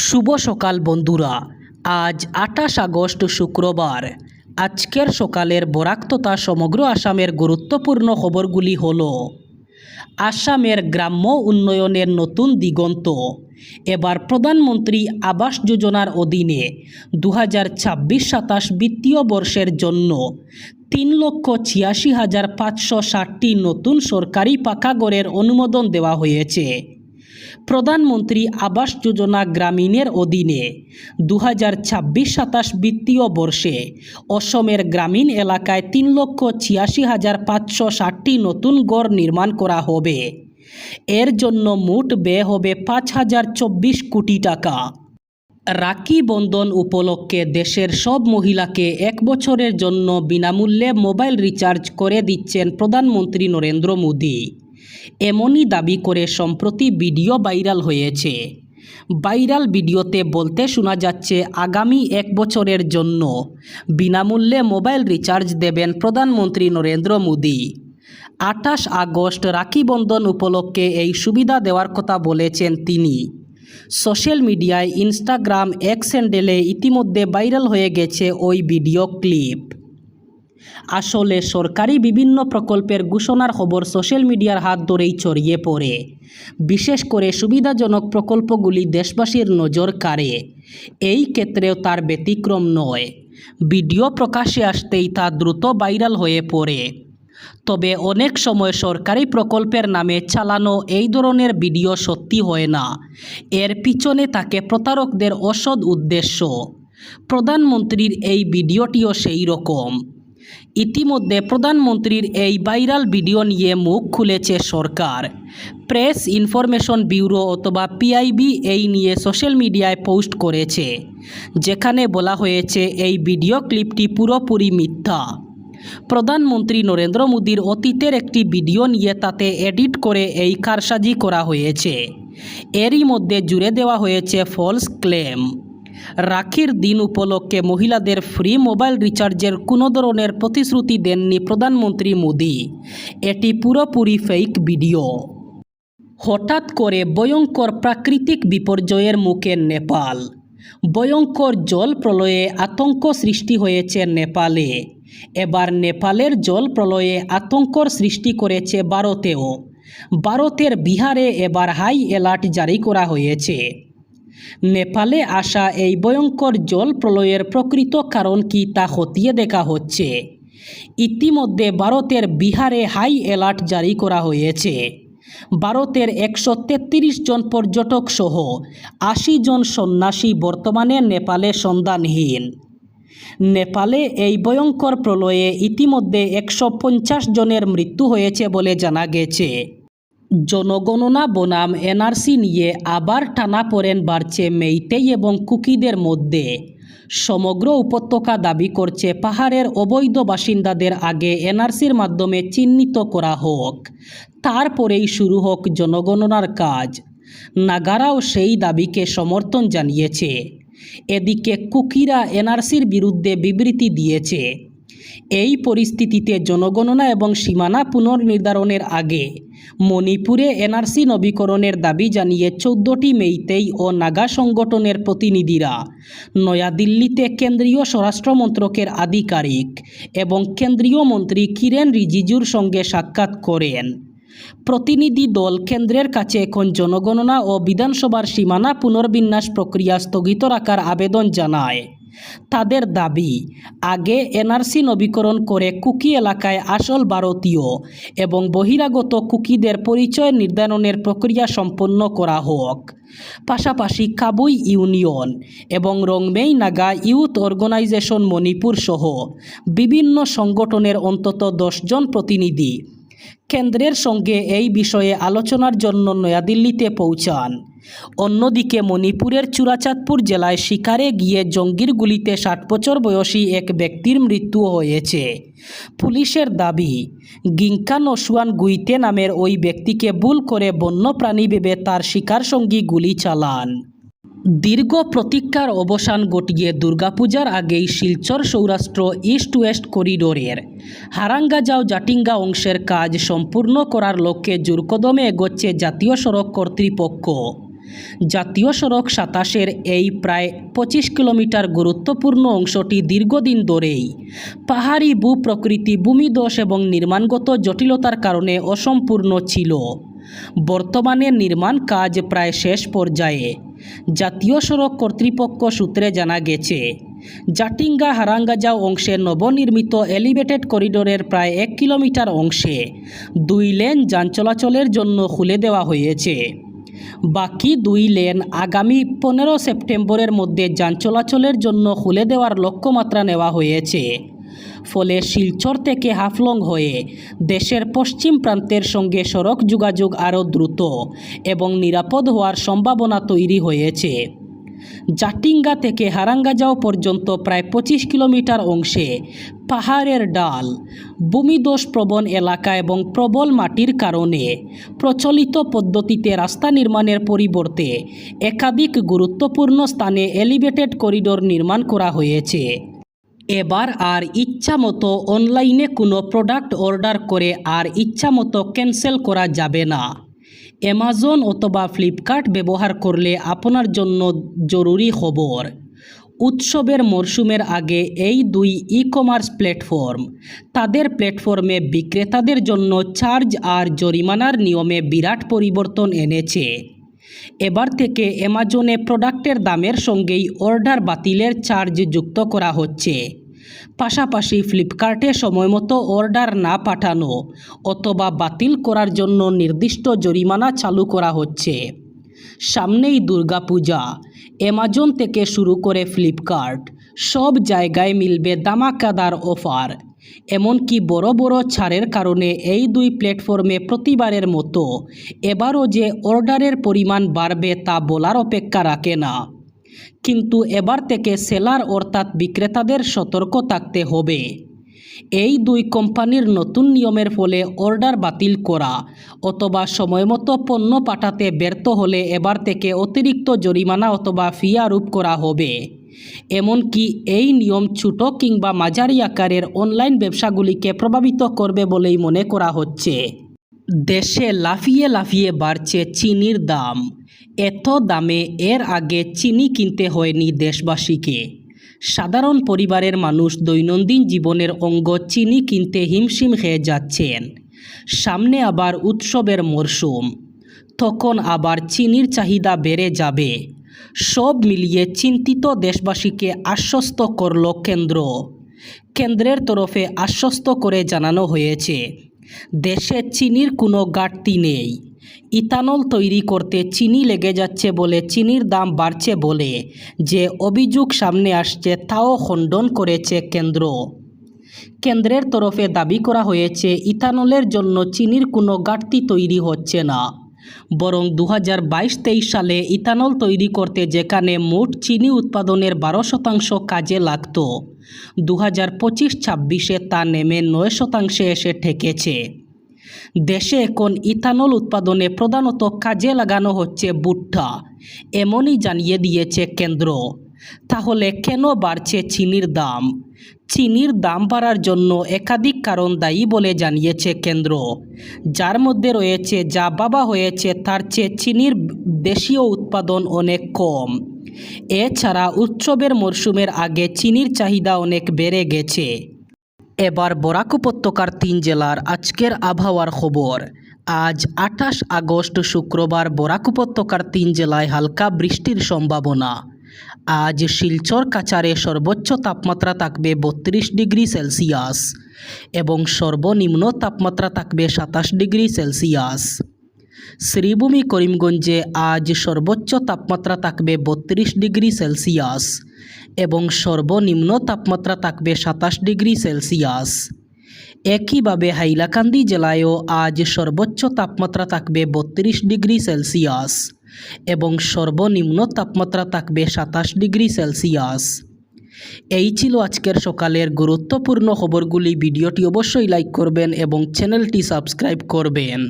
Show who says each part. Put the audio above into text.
Speaker 1: শুভ সকাল বন্ধুরা। আজ 28 আগস্ট শুক্রবার। আজকের সকালের বরাক তথা সমগ্র আসামের গুরুত্বপূর্ণ খবরগুলি হলো: আসামের গ্রাম্য উন্নয়নের নতুন দিগন্ত। এবার প্রধানমন্ত্রী আবাস যোজনার অধীনে 2026-27 বিত্তীয় বর্ষের জন্য 3,86,560টি নতুন সরকারি পাকা ঘরের অনুমোদন দেওয়া হয়েছে। প্রধানমন্ত্রী আবাস যোজনা গ্রামীণের অধীনে 2026-27 বিত্তীয় বর্ষে অসমের গ্রামীণ এলাকায় 3,86,560টি নতুন ঘর নির্মাণ করা হবে। এর জন্য মোট ব্যয় হবে 5,024 কোটি টাকা। রাখি বন্ধন উপলক্ষে দেশের সব মহিলাকে 1 বছরের জন্য বিনামূল্যে মোবাইল রিচার্জ করে দিচ্ছেন প্রধানমন্ত্রী নরেন্দ্র মোদী। এমনই দাবি করে সম্প্রতি ভিডিও ভাইরাল হয়েছে। ভাইরাল ভিডিওতে বলতে শোনা যাচ্ছে, আগামী 1 বছরের জন্য বিনামূল্যে মোবাইল রিচার্জ দেবেন প্রধানমন্ত্রী নরেন্দ্র মোদী। 28 আগস্ট রাখি বন্ধন উপলক্ষে এই সুবিধা দেওয়ার কথা বলেছেন তিনি। সোশ্যাল মিডিয়ায় ইনস্টাগ্রাম এক্স হ্যান্ডেলে ইতিমধ্যে ভাইরাল হয়ে গেছে ওই ভিডিও ক্লিপ। আসলে সরকারি বিভিন্ন প্রকল্পের ঘোষণার খবর সোশ্যাল মিডিয়ার হাত ধরেই ছড়িয়ে পড়ে। বিশেষ করে সুবিধাজনক প্রকল্পগুলি দেশবাসীর নজর কাড়ে। এই ক্ষেত্রেও তার ব্যতিক্রম নয়। ভিডিও প্রকাশ্যে আসতেই তা দ্রুত ভাইরাল হয়ে পড়ে। তবে অনেক সময় সরকারি প্রকল্পের নামে চালানো এই ধরনের ভিডিও সত্যি হয় না। এর পিছনে থাকে প্রতারকদের অসৎ উদ্দেশ্য। প্রধানমন্ত্রীর এই ভিডিওটিও সেই রকম। ইতিমধ্যে প্রধানমন্ত্রীর এই ভাইরাল ভিডিও নিয়ে মুখ খুলেছে সরকার। প্রেস ইনফরমেশন ব্যুরো অথবা পিআইবি এই নিয়ে সোশ্যাল মিডিয়ায় পোস্ট করেছে, যেখানে বলা হয়েছে এই ভিডিও ক্লিপটি পুরোপুরি মিথ্যা। প্রধানমন্ত্রী নরেন্দ্র মোদীর অতীতের একটি ভিডিও নিয়ে তাতে এডিট করে এই কারসাজি করা হয়েছে। এরই মধ্যে জুড়ে দেওয়া হয়েছে ফলস ক্লেম। রাখির দিন উপলক্ষে মহিলাদের ফ্রি মোবাইল রিচার্জের কোনো ধরনের প্রতিশ্রুতি দেননি প্রধানমন্ত্রী মোদী। এটি পুরোপুরি ফেক ভিডিও। হঠাৎ করে ভয়ঙ্কর প্রাকৃতিক বিপর্যয়ের মুখে নেপাল। ভয়ঙ্কর জল প্রলয়ে আতঙ্ক সৃষ্টি হয়েছে নেপালে। এবার নেপালের জল প্রলয়ে আতঙ্কর সৃষ্টি করেছে ভারতেও। ভারতের বিহারে এবার হাই অ্যালার্ট জারি করা হয়েছে। নেপালে আসা এই ভয়ঙ্কর জল প্রলয়ের প্রকৃত কারণ কি তা খতিয়ে দেখা হচ্ছে। ইতিমধ্যে ভারতের বিহারে হাই অ্যালার্ট জারি করা হয়েছে। ভারতের 133 জন পর্যটক সহ 80 জন সন্ন্যাসী বর্তমানে নেপালে সন্ধানহীন। নেপালে এই ভয়ঙ্কর প্রলয়ে ইতিমধ্যে 150 জনের মৃত্যু হয়েছে বলে জানা গেছে। জনগণনা বনাম এনআরসি নিয়ে আবার টানাপোড়েন বাড়ছে মেইতেই এবং কুকিদের মধ্যে। সমগ্র উপত্যকা দাবি করছে পাহাড়ের অবৈধ বাসিন্দাদের আগে এনআরসির মাধ্যমে চিহ্নিত করা হোক, তারপরেই শুরু হোক জনগণনার কাজ। নাগারাও সেই দাবিকে সমর্থন জানিয়েছে। এদিকে কুকিরা এনআরসির বিরুদ্ধে বিবৃতি দিয়েছে। এই পরিস্থিতিতে জনগণনা এবং সীমানা পুনর্নির্ধারণের আগে মণিপুরে এনআরসি নবীকরণের দাবি জানিয়ে 14টি মেইতেই ও নাগা সংগঠনের প্রতিনিধিরা নয়াদিল্লিতে কেন্দ্রীয় স্বরাষ্ট্র মন্ত্রকের আধিকারিক এবং কেন্দ্রীয় মন্ত্রী কিরেন রিজিজুর সঙ্গে সাক্ষাৎ করেন। প্রতিনিধি দল কেন্দ্রের কাছে এখন জনগণনা ও বিধানসভার সীমানা পুনর্বিন্যাস প্রক্রিয়া স্থগিত রাখার আবেদন জানায়। তাদের দাবি, আগে এনআরসি নবীকরণ করে কুকি এলাকায় আসল ভারতীয় এবং বহিরাগত কুকিদের পরিচয় নির্ধারণের প্রক্রিয়া সম্পন্ন করা হোক। পাশাপাশি কাবুই ইউনিয়ন এবং রংমেই নাগা ইউথ অর্গানাইজেশন মণিপুর সহ বিভিন্ন সংগঠনের অন্তত 10 জন প্রতিনিধি কেন্দ্রের সঙ্গে এই বিষয়ে আলোচনার জন্য নয়াদিল্লিতে পৌঁছান। অন্যদিকে মণিপুরের চুরাচাঁদপুর জেলায় শিকারে গিয়ে জঙ্গির গুলিতে 60 বছর বয়সী এক ব্যক্তির মৃত্যু হয়েছে। পুলিশের দাবি, গিংকা নসুয়ান গুইতে নামের ওই ব্যক্তিকে ভুল করে বন্যপ্রাণী ভেবে তার শিকার সঙ্গী গুলি চালান। দীর্ঘ প্রতীক্ষার অবসান ঘটিয়ে দুর্গাপূজার আগেই শিলচর সৌরাষ্ট্র ইস্ট ওয়েস্ট করিডোরের হারাঙ্গাজাও জাটিঙ্গা অংশের কাজ সম্পূর্ণ করার লক্ষ্যে জোরকদমে এগোচ্ছে জাতীয় সড়ক কর্তৃপক্ষ। জাতীয় সড়ক ২৭-এর এই প্রায় ২৫ কিলোমিটার গুরুত্বপূর্ণ অংশটি দীর্ঘদিন ধরেই পাহাড়ি ভূপ্রকৃতি, ভূমিধস এবং নির্মাণগত জটিলতার কারণে অসম্পূর্ণ ছিল। বর্তমানে নির্মাণ কাজ প্রায় শেষ পর্যায়ে। জাতীয় সড়ক কর্তৃপক্ষ সূত্রে জানা গেছে, জাটিঙ্গা হারাঙ্গাজাও অংশে নবনির্মিত এলিভেটেড করিডোরের প্রায় ১ কিলোমিটার অংশে ২ লেন যান চলাচলের জন্য খুলে দেওয়া হয়েছে। বাকি ২ লেন আগামী ১৫ সেপ্টেম্বরের মধ্যে যান চলাচলের জন্য খুলে দেওয়ার লক্ষ্যমাত্রা নেওয়া হয়েছে। ফলে শিলচর থেকে হাফলং হয়ে দেশের পশ্চিম প্রান্তের সঙ্গে সড়ক যোগাযোগ আরও দ্রুত এবং নিরাপদ হওয়ার সম্ভাবনা তৈরি হয়েছে। জাটিঙ্গা থেকে হারাঙ্গাজাও পর্যন্ত প্রায় ২৫ কিলোমিটার অংশে পাহাড়ের ঢাল, ভূমিধস প্রবণ এলাকা এবং প্রবল মাটির কারণে প্রচলিত পদ্ধতিতে রাস্তা নির্মাণের পরিবর্তে একাধিক গুরুত্বপূর্ণ স্থানে এলিভেটেড করিডোর নির্মাণ করা হয়েছে। এবার আর ইচ্ছামতো অনলাইনে কোনো প্রোডাক্ট অর্ডার করে আর ইচ্ছামতো ক্যান্সেল করা যাবে না। অ্যামাজন অথবা ফ্লিপকার্ট ব্যবহার করলে আপনার জন্য জরুরি খবর। উৎসবের মরশুমের আগে এই ২ ই-কমার্স প্ল্যাটফর্ম তাদের প্ল্যাটফর্মে বিক্রেতাদের জন্য চার্জ আর জরিমানার নিয়মে বিরাট পরিবর্তন এনেছে। এবার থেকে অ্যামাজনে প্রোডাক্টের দামের সঙ্গেই অর্ডার বাতিলের চার্জ যুক্ত করা হচ্ছে। পাশাপাশি ফ্লিপকার্টে সময়মতো অর্ডার না পাঠানো অথবা বাতিল করার জন্য নির্দিষ্ট জরিমানা চালু করা হচ্ছে। সামনেই দুর্গাপূজা, অ্যামাজন থেকে শুরু করে ফ্লিপকার্ট সব জায়গায় মিলবে ধামাকাদার অফার। এমনকি বড় বড় ছাড়ের কারণে এই ২ প্ল্যাটফর্মে প্রতিবারের মতো এবারও যে অর্ডারের পরিমাণ বাড়বে তা বলার অপেক্ষা রাখে না। কিন্তু এবার থেকে সেলার অর্থাৎ বিক্রেতাদের সতর্ক থাকতে হবে। এই ২ কোম্পানির নতুন নিয়মের ফলে অর্ডার বাতিল করা অথবা সময়মতো পণ্য পাঠাতে ব্যর্থ হলে এবার থেকে অতিরিক্ত জরিমানা অথবা ফি আরোপ করা হবে। এমনকি এই নিয়ম ছোট কিংবা মাঝারি আকারের অনলাইন ব্যবসাগুলিকে প্রভাবিত করবে বলেই মনে করা হচ্ছে। দেশে লাফিয়ে লাফিয়ে বাড়ছে চিনির দাম। এত দামে এর আগে চিনি কিনতে হয়নি দেশবাসীকে। সাধারণ পরিবারের মানুষ দৈনন্দিন জীবনের অঙ্গ চিনি কিনতে হিমশিম খেয়ে যাচ্ছেন। সামনে আবার উৎসবের মরশুম, তখন আবার চিনির চাহিদা বেড়ে যাবে। সব মিলিয়ে চিন্তিত দেশবাসীকে আশ্বস্ত করল কেন্দ্র। কেন্দ্রের তরফে আশ্বস্ত করে জানানো হয়েছে, দেশে চিনির কোনো ঘাটতি নেই। ইথানল তৈরি করতে চিনি লেগে যাচ্ছে বলে চিনির দাম বাড়ছে বলে যে অভিযোগ সামনে আসছে তাও খণ্ডন করেছে কেন্দ্র। কেন্দ্রের তরফে দাবি করা হয়েছে, ইথানলের জন্য চিনির কোনো ঘাটতি তৈরি হচ্ছে না, বরং 2022-23 সালে ইথানল তৈরি করতে যেখানে মোট চিনি উৎপাদনের 12% কাজে লাগত, 2025-26-এ তা নেমে 9% এসে ঠেকেছে। দেশে এখন ইথানল উৎপাদনে প্রধানত কাজে লাগানো হচ্ছে ভুট্টা, এমনই জানিয়ে দিয়েছে কেন্দ্র। তাহলে কেন বাড়ছে চিনির দাম? চিনির দাম বাড়ার জন্য একাধিক কারণ দায়ী বলে জানিয়েছে কেন্দ্র, যার মধ্যে রয়েছে যা ভাবা হয়েছে তার চেয়ে চিনির দেশীয় উৎপাদন অনেক কম। এছাড়া উৎসবের মরশুমের আগে চিনির চাহিদা অনেক বেড়ে গেছে। এবার বরাক উপত্যকার 3 জেলার আজকের আবহাওয়ার খবর। আজ 28 আগস্ট শুক্রবার বরাক উপত্যকার 3 জেলায় হালকা বৃষ্টির সম্ভাবনা। আজ শিলচর কাছাড়ে সর্বোচ্চ তাপমাত্রা থাকবে 32 ডিগ্রি সেলসিয়াস এবং সর্বনিম্ন তাপমাত্রা থাকবে 27 ডিগ্রি সেলসিয়াস। শ্রীভূমি করিমগঞ্জে আজ সর্বোচ্চ তাপমাত্রা থাকবে 32 ডিগ্রি সেলসিয়াস এবং সর্বনিম্ন তাপমাত্রা থাকবে 27 ডিগ্রি সেলসিয়াস। একইভাবে হাইলাকান্দি জেলায়ও আজ সর্বোচ্চ তাপমাত্রা থাকবে 32 ডিগ্রি সেলসিয়াস এবং সর্বনিম্ন তাপমাত্রা থাকবে 27 ডিগ্রি সেলসিয়াস। এই ছিল আজকের সকালের গুরুত্বপূর্ণ খবরগুলি। ভিডিওটি অবশ্যই লাইক করবেন এবং চ্যানেলটি সাবস্ক্রাইব করবেন।